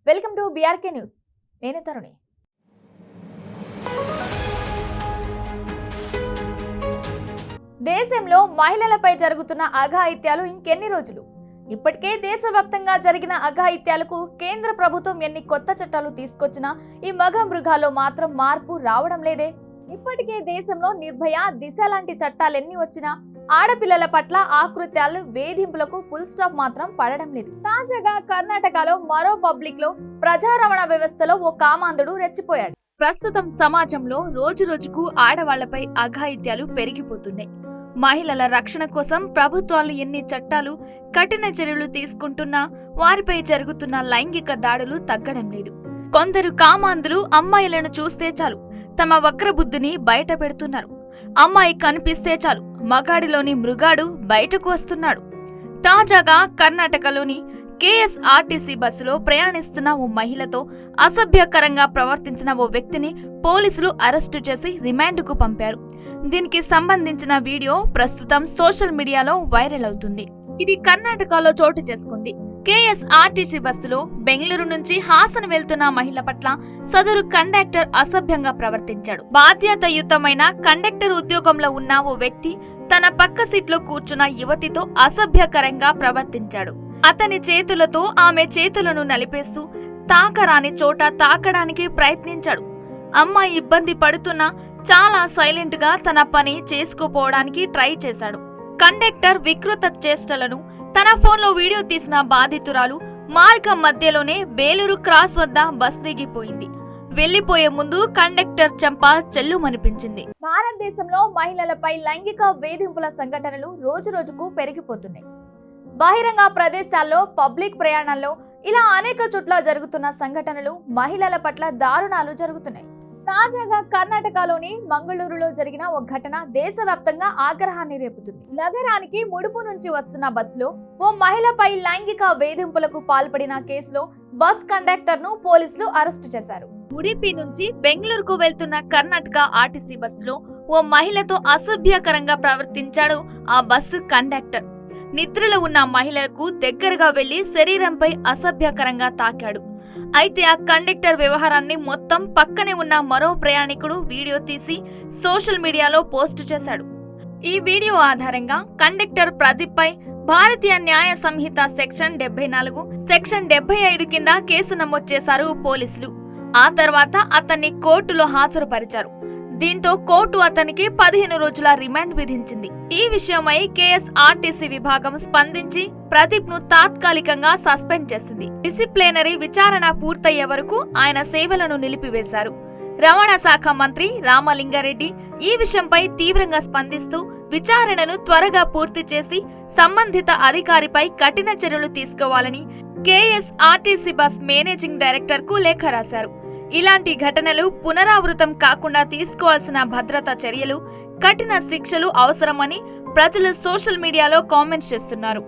Welcome to BRK news. నేను తరుణి. దేశంలో మహిళలపై జరుగుతున్న అఘాయిత్యాలు ఇంకెన్ని రోజులు? ఇప్పటికే దేశవ్యాప్తంగా జరిగిన అఘాయిత్యాలకు కేంద్ర ప్రభుత్వం ఎన్ని కొత్త చట్టాలు తీసుకొచ్చినా ఈ మగ మృగాల్లో మాత్రం మార్పు రావడం లేదే. ఇప్పటికే దేశంలో నిర్భయ, దిశ లాంటి చట్టాలెన్ని వచ్చినా ఆడపిల్లల పట్ల ఆకృత్యాలు, వేధింపులకు ఫుల్ స్టాప్ మాత్రం పడడం లేదు. తాజాగా కర్ణాటకలో మరో పబ్లిక్ లో ప్రజా రవాణా వ్యవస్థలో ఓ కామాంధుడు రెచ్చిపోయాడు. ప్రస్తుతం సమాజంలో రోజు రోజుకు ఆడవాళ్లపై అఘాయిత్యాలు పెరిగిపోతున్నాయి. మహిళల రక్షణ కోసం ప్రభుత్వాలు ఎన్ని చట్టాలు, కఠిన చర్యలు తీసుకుంటున్నా వారిపై జరుగుతున్న లైంగిక దాడులు తగ్గడం లేదు. కొందరు కామాంధులు అమ్మాయిలను చూస్తే చాలు తమ వక్రబుద్ధిని బయట పెడుతున్నారు. అమ్మాయి కనిపిస్తే చాలు మగాడిలోని మృగాడు బయటకు వస్తున్నాడు. తాజాగా కర్ణాటకలోని KSRTC బస్సులో ప్రయాణిస్తున్న ఓ మహిళతో అసభ్యకరంగా ప్రవర్తించిన ఓ వ్యక్తిని పోలీసులు అరెస్టు చేసి రిమాండ్కు పంపారు. దీనికి సంబంధించిన వీడియో ప్రస్తుతం సోషల్ మీడియాలో వైరల్ అవుతుంది. ఇది కర్ణాటకలో చోటు చేసుకుంది. KSRTC బస్సులో బెంగళూరు నుంచి హాసన్ వెళ్తున్న మహిళ పట్ల సదరు కండక్టర్ అసభ్యంగా ప్రవర్తించాడు. బాధ్యతాయుతమైన కండక్టర్ ఉద్యోగంలో ఉన్న ఓ వ్యక్తి తన పక్క సీట్లో కూర్చున్న యువతితో అసభ్యకరంగా ప్రవర్తించాడు. అతని చేతులతో ఆమె చేతులను నలిపేస్తూ తాకరాని చోట తాకడానికి ప్రయత్నించాడు. అమ్మాయి ఇబ్బంది పడుతున్నా చాలా సైలెంట్ గా తన పని చేసుకోపోవడానికి ట్రై చేశాడు. కండక్టర్ వికృత చేష్టలను తన ఫోన్లో వీడియో తీసిన బాధితురాలు మార్గం మధ్యలోనే బేలూరు క్రాస్ వద్ద బస్ దిగిపోయింది. వెళ్లిపోయే ముందు కండక్టర్ చెంప చెల్లుమనిపించింది. భారతదేశంలో మహిళలపై లైంగిక వేధింపుల సంఘటనలు రోజు రోజుకు పెరిగిపోతున్నాయి. బహిరంగ ప్రదేశాల్లో, పబ్లిక్ ప్రయాణాల్లో ఇలా అనేక చోట్ల జరుగుతున్న సంఘటనలు, మహిళల పట్ల దారుణాలు జరుగుతున్నాయి. తాజాగా కర్ణాటకలోని మంగళూరులో జరిగిన ఓ ఘటన దేశవ్యాప్తంగా ఆగ్రహాన్ని రేపుతుంది. నగరానికి ముడుపు నుంచి వస్తున్న బస్సులో ఓ మహిళపై లైంగిక వేధింపులకు పాల్పడిన కేసులో బస్ కండక్టర్ ను పోలీసులు అరెస్టు చేశారు. ఉడిపి నుంచి బెంగళూరుకు వెళ్తున్న కర్ణాటక RTC బస్సులో ఓ మహిళతో అసభ్యకరంగా ప్రవర్తించాడు ఆ బస్సు కండక్టర్. నిద్రలో ఉన్న మహిళకు దగ్గరగా వెళ్లి శరీరంపై అసభ్యకరంగా తాకాడు. అయితే ఆ కండక్టర్ వ్యవహారాన్ని మొత్తం పక్కనే ఉన్న మరో ప్రయాణికుడు వీడియో తీసి సోషల్ మీడియాలో పోస్టు చేశాడు. ఈ వీడియో ఆధారంగా కండక్టర్ ప్రదీప్ పై భారతీయ న్యాయ సంహిత సెక్షన్ 74, సెక్షన్ 75 కింద కేసు నమోదు చేశారు పోలీసులు. ఆ తర్వాత అతన్ని కోర్టులో హాజరుపరిచారు. దీంతో కోర్టు అతనికి 15 రోజుల రిమాండ్ విధించింది. ఈ విషయమై KSRTC విభాగం స్పందించి ప్రదీప్ ను తాత్కాలికంగా సస్పెండ్ చేసింది. డిసిప్లినరీ విచారణ పూర్తయ్యే వరకు ఆయన సేవలను నిలిపివేశారు. రవాణా శాఖ మంత్రి రామలింగారెడ్డి ఈ విషయంపై తీవ్రంగా స్పందిస్తూ విచారణను త్వరగా పూర్తి చేసి సంబంధిత అధికారిపై కఠిన చర్యలు తీసుకోవాలని KSRTC బస్ మేనేజింగ్ డైరెక్టర్ కు లేఖ రాశారు. ఇలాంటి ఘటనలు పునరావృతం కాకుండా తీసుకోవాల్సిన భద్రతా చర్యలు, కఠిన శిక్షలు అవసరమని ప్రజలు సోషల్ మీడియాలో కామెంట్స్ చేస్తున్నారు.